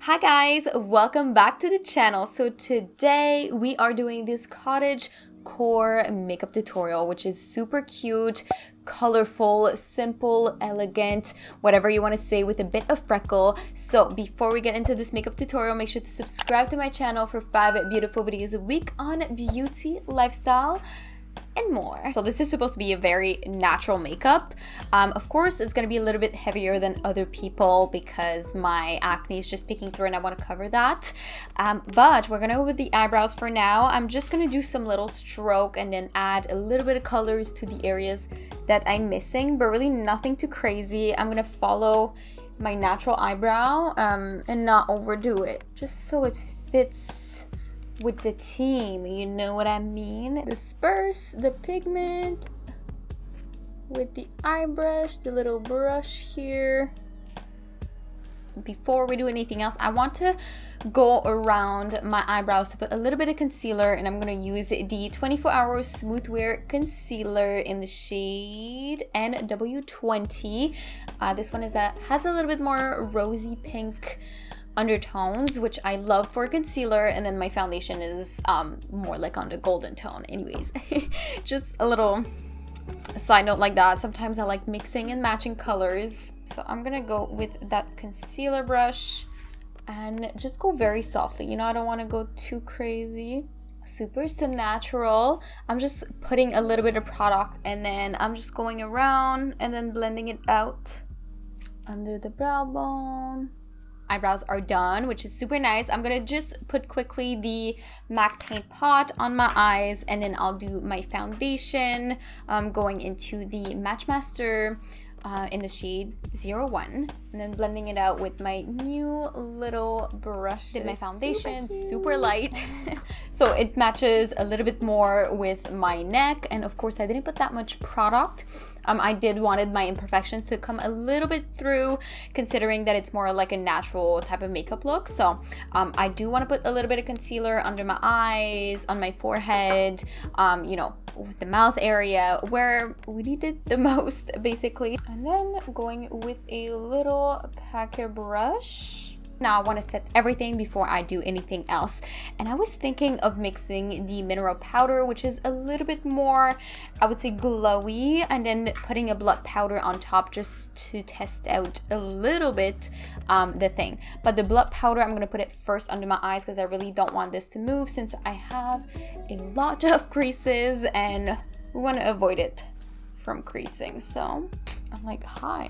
Hi guys, welcome back to the channel. So today we are doing this Cottagecore makeup tutorial, which is super cute, colorful, simple, elegant, whatever you want to say, with a bit of freckle. So before we get into this makeup tutorial, make sure to subscribe to my channel for 5 beautiful videos a week on beauty, lifestyle, and more. So this is supposed to be a very natural makeup. Of course, it's gonna be a little bit heavier than other people because my acne is just peeking through and I want to cover that. But we're gonna go with the eyebrows for now. I'm just gonna do some little stroke and then add a little bit of colors to the areas that I'm missing, but really nothing too crazy. I'm gonna follow my natural eyebrow and not overdo it, just so it fits with the team, you know what I mean? Disperse the pigment with the eye brush, the little brush here. Before we do anything else, I want to go around my eyebrows to put a little bit of concealer, and I'm going to use the 24 Hour Smooth Wear Concealer in the shade NW20. This one has a little bit more rosy pink undertones, which I love for concealer, and then my foundation is more like on the golden tone. Anyways, just a little side note like that. Sometimes I like mixing and matching colors, so I'm gonna go with that concealer brush and just go very softly. You know, I don't want to go too crazy. Super so natural. I'm just putting a little bit of product and then I'm just going around and then blending it out under the brow bone. Eyebrows are done, which is super nice. I'm gonna just put quickly the MAC paint pot on my eyes, and then I'll do my foundation going into the Matchmaster in the shade 01, and then blending it out with my new little brush. Did my foundation super light so it matches a little bit more with my neck, and of course I didn't put that much product. I wanted my imperfections to come a little bit through, considering that it's more like a natural type of makeup look. So I do want to put a little bit of concealer under my eyes, on my forehead, you know, with the mouth area where we need it the most, basically. And then going with a little packet brush. Now I want to set everything before I do anything else, and I was thinking of mixing the mineral powder, which is a little bit more, I would say, glowy, and then putting a Blot powder on top just to test out a little bit the thing. But the Blot powder, I'm going to put it first under my eyes because I really don't want this to move, since I have a lot of creases and we want to avoid it from creasing. So I'm like, hi.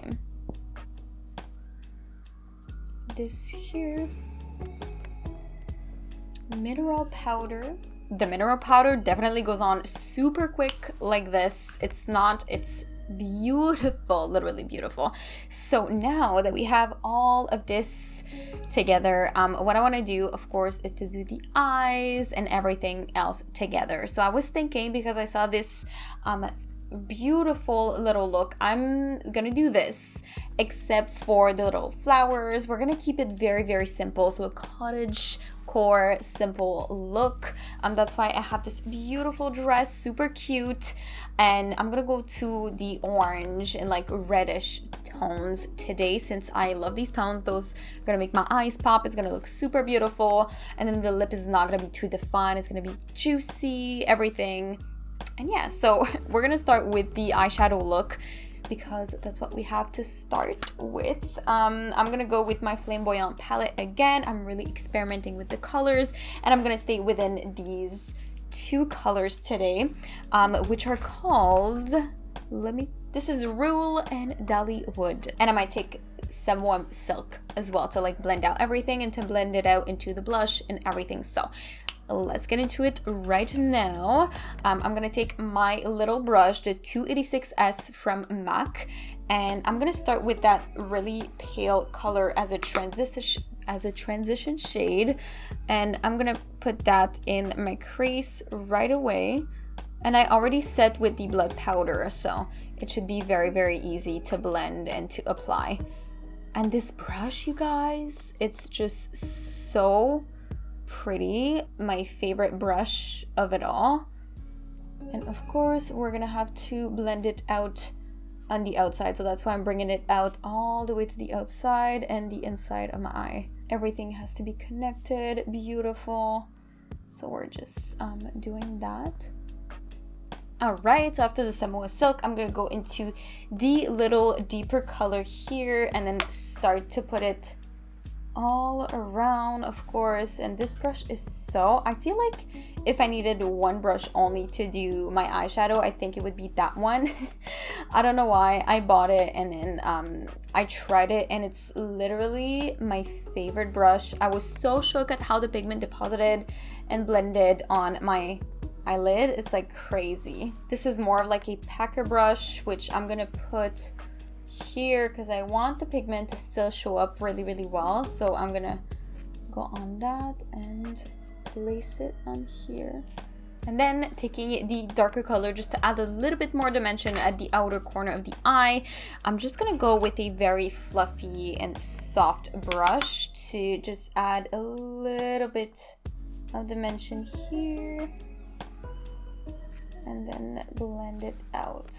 This here mineral powder. The mineral powder definitely goes on super quick like this. It's beautiful, literally beautiful. So now that we have all of this together, what I want to do, of course, is to do the eyes and everything else together. So I was thinking, because I saw this beautiful little look, I'm gonna do this, except for the little flowers. We're gonna keep it very, very simple, so a Cottagecore simple look. That's why I have this beautiful dress, super cute, and I'm gonna go to the orange and like reddish tones today, since I love these tones. Those are gonna make my eyes pop. It's gonna look super beautiful, and then the lip is not gonna be too defined. It's gonna be juicy, everything. And yeah, so we're gonna start with the eyeshadow look, because that's what we have to start with. I'm gonna go with my Flamboyant palette again. I'm really experimenting with the colors, and I'm gonna stay within these 2 colors today, which are called, this is Rule and Dollywood. And I might take some warm silk as well to like blend out everything and to blend it out into the blush and everything. So let's get into it right now. I'm gonna take my little brush, the 286S from MAC, and I'm gonna start with that really pale color as a transition shade, and I'm gonna put that in my crease right away. And I already set with the Blot powder, so it should be very, very easy to blend and to apply. And this brush, you guys, it's just so pretty. My favorite brush of it all. And of course, we're gonna have to blend it out on the outside, so that's why I'm bringing it out all the way to the outside and the inside of my eye. Everything has to be connected. Beautiful. So we're just doing that. All right, so after the Samoa silk, I'm gonna go into the little deeper color here and then start to put it all around, of course. And this brush is so, I feel like if I needed one brush only to do my eyeshadow, I think it would be that one. I don't know why. I bought it and then I tried it and it's literally my favorite brush. I was so shocked at how the pigment deposited and blended on my eyelid. It's like crazy. This is more of like a packer brush, which I'm gonna put here because I want the pigment to still show up really, really well. So I'm gonna go on that and place it on here. And then taking the darker color just to add a little bit more dimension at the outer corner of the eye, I'm just gonna go with a very fluffy and soft brush to just add a little bit of dimension here. And then blend it out.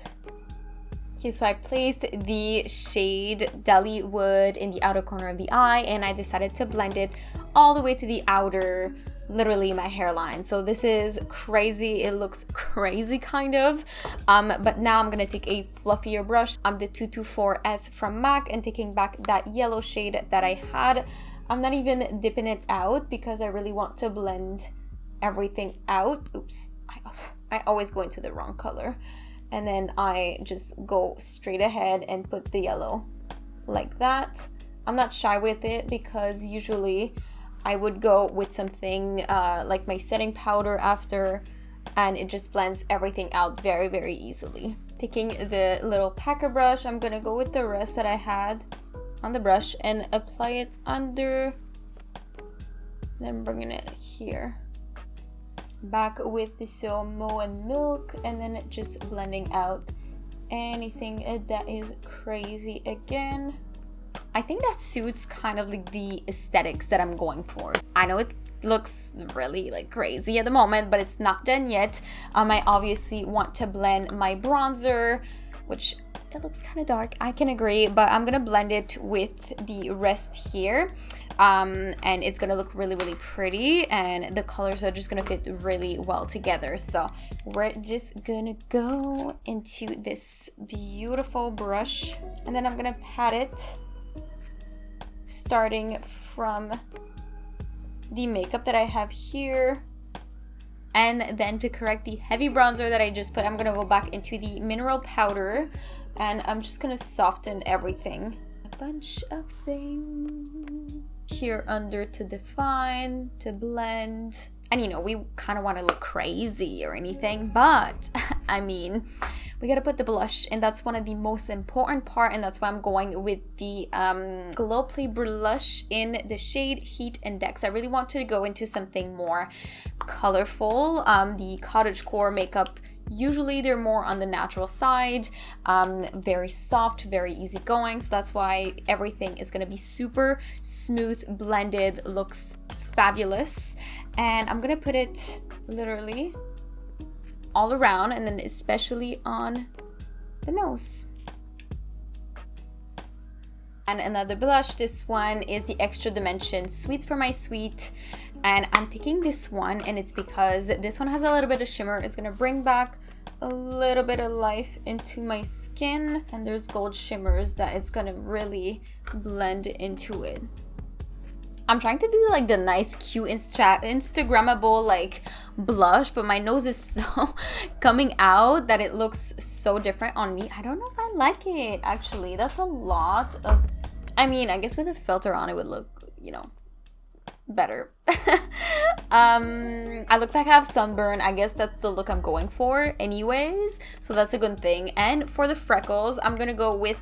Okay, so I placed the shade Deli-Wood in the outer corner of the eye and I decided to blend it all the way to the outer, literally my hairline. So this is crazy. It looks crazy kind of. But now I'm gonna take a fluffier brush. I'm the 224S from MAC and taking back that yellow shade that I had. I'm not even dipping it out because I really want to blend everything out. Oops. I always go into the wrong color. And then I just go straight ahead and put the yellow like that. I'm not shy with it because usually I would go with something like my setting powder after, and it just blends everything out very, very easily. Taking the little packer brush, I'm gonna go with the rest that I had on the brush and apply it under, then bringing it here. Back with the Samoa milk and then just blending out anything that is crazy again. I think that suits kind of like the aesthetics that I'm going for. I know it looks really like crazy at the moment, but it's not done yet. I obviously want to blend my bronzer, which it looks kind of dark, I can agree, but I'm gonna blend it with the rest here. And it's gonna look really, really pretty and the colors are just gonna fit really well together. So we're just gonna go into this beautiful brush and then I'm gonna pat it starting from the makeup that I have here. And then to correct the heavy bronzer that I just put, I'm gonna go back into the mineral powder and I'm just gonna soften everything. A bunch of things here under to define, to blend. And you know, we kind of want to look crazy or anything, but I mean, we gotta put the blush, and that's one of the most important part, and that's why I'm going with the Glow Play blush in the shade Heat Index. I really want to go into something more colorful. The Cottagecore makeup, usually they're more on the natural side, very soft, very easygoing, so that's why everything is gonna be super smooth, blended, looks fabulous. And I'm gonna put it literally all around, and then especially on the nose. And another blush, this one is the Extra Dimension Sweets for My Sweet, and I'm taking this one, and it's because this one has a little bit of shimmer. It's gonna bring back a little bit of life into my skin, and there's gold shimmers that it's gonna really blend into it. I'm trying to do like the nice cute Instagrammable like blush, but my nose is so coming out that it looks so different on me. I don't know if I like it, actually. That's a lot of, I mean, I guess with a filter on it would look, you know, better. I look like I have sunburn. I guess that's the look I'm going for anyways, so that's a good thing. And for the freckles, I'm gonna go with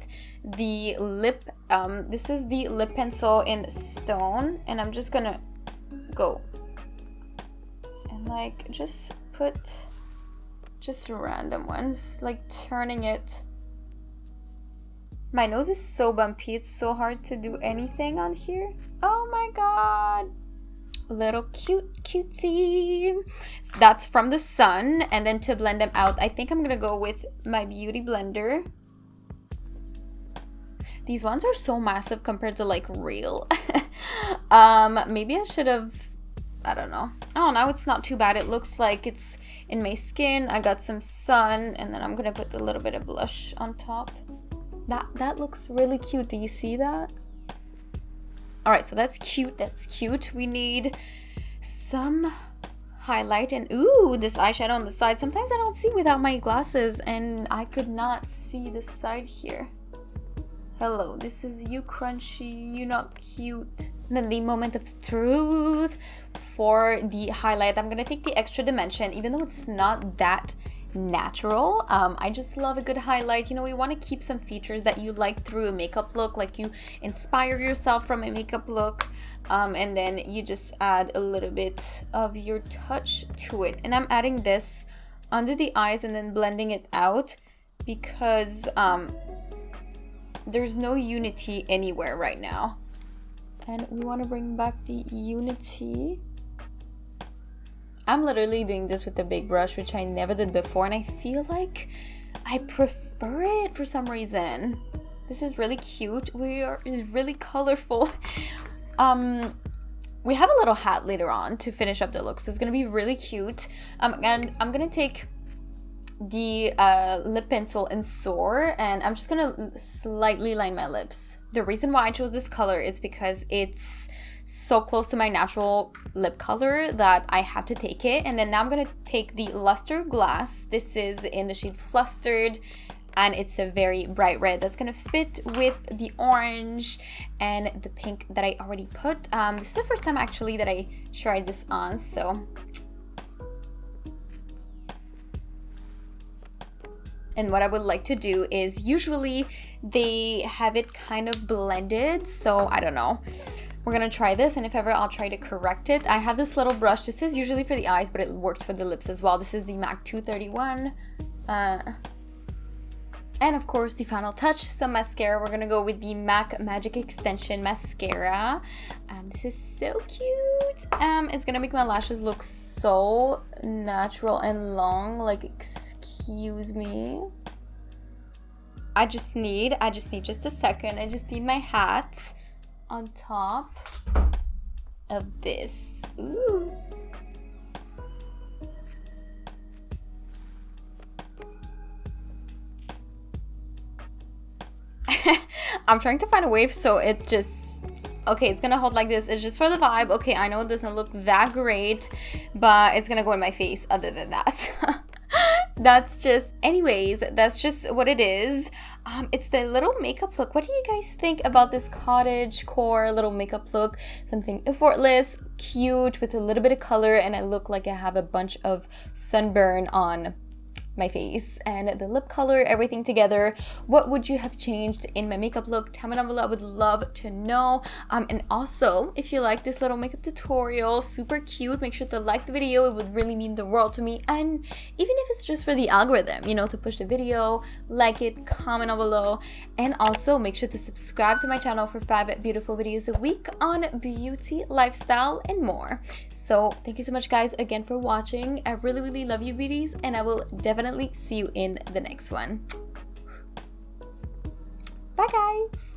the lip, this is the lip pencil in Stone, and I'm just gonna go and like just put just random ones, like turning it. My nose is so bumpy, it's so hard to do anything on here. Oh my god, little cutesy. That's from the Sun. And then to blend them out, I think I'm gonna go with my beauty blender. These ones are so massive compared to like real. Maybe I should have, I don't know. Oh, now it's not too bad. It looks like it's in my skin. I got some sun, and then I'm gonna put a little bit of blush on top. That looks really cute. Do you see that? All right, so that's cute. That's cute. We need some highlight, and ooh, this eyeshadow on the side. Sometimes I don't see without my glasses, and I could not see the side here. Hello, this is you, crunchy. You not cute. And then the moment of truth for the highlight. I'm gonna take the extra dimension, even though it's not that natural. I just love a good highlight. You know, we want to keep some features that you like through a makeup look, like you inspire yourself from a makeup look, and then you just add a little bit of your touch to it. And I'm adding this under the eyes and then blending it out because there's no unity anywhere right now, and we want to bring back the unity. I'm literally doing this with a big brush, which I never did before, and I feel like I prefer it for some reason. This is really cute. It's really colorful. We have a little hat later on to finish up the look, so it's gonna be really cute. And I'm gonna take the lip pencil in Soar, and I'm just gonna slightly line my lips. The reason why I chose this color is because it's so close to my natural lip color that I had to take it. And then now I'm gonna take the Luster Glass. This is in the shade Flustered, and it's a very bright red that's gonna fit with the orange and the pink that I already put. This is the first time actually that I tried this on, so. And what I would like to do is, usually they have it kind of blended, so I don't know. We're gonna try this, and if ever, I'll try to correct it. I have this little brush. This is usually for the eyes, but it works for the lips as well. This is the MAC 231. And of course, the final touch, some mascara. We're gonna go with the MAC Magic Extension Mascara. This is so cute. It's gonna make my lashes look so natural and long, like, excuse me. I just need just a second. I just need my hat on top of this. Ooh. I'm trying to find a wave so it just, okay, it's gonna hold like this. It's just for the vibe. Okay, I know it doesn't look that great, but it's gonna go in my face other than that. That's just, anyways, that's just what it is. It's the little makeup look. What do you guys think about this Cottagecore little makeup look? Something effortless, cute, with a little bit of color, and I look like I have a bunch of sunburn on my face and the lip color, everything together. What would you have changed in my makeup look? Tell me down below. I would love to know. And also, if you like this little makeup tutorial, super cute, make sure to like the video. It would really mean the world to me. And even if it's just for the algorithm, you know, to push the video, like it, comment down below. And also make sure to subscribe to my channel for 5 beautiful videos a week on beauty, lifestyle, and more. So thank you so much, guys, again for watching. I really, really love you, beauties, and I will definitely see you in the next one. Bye, guys.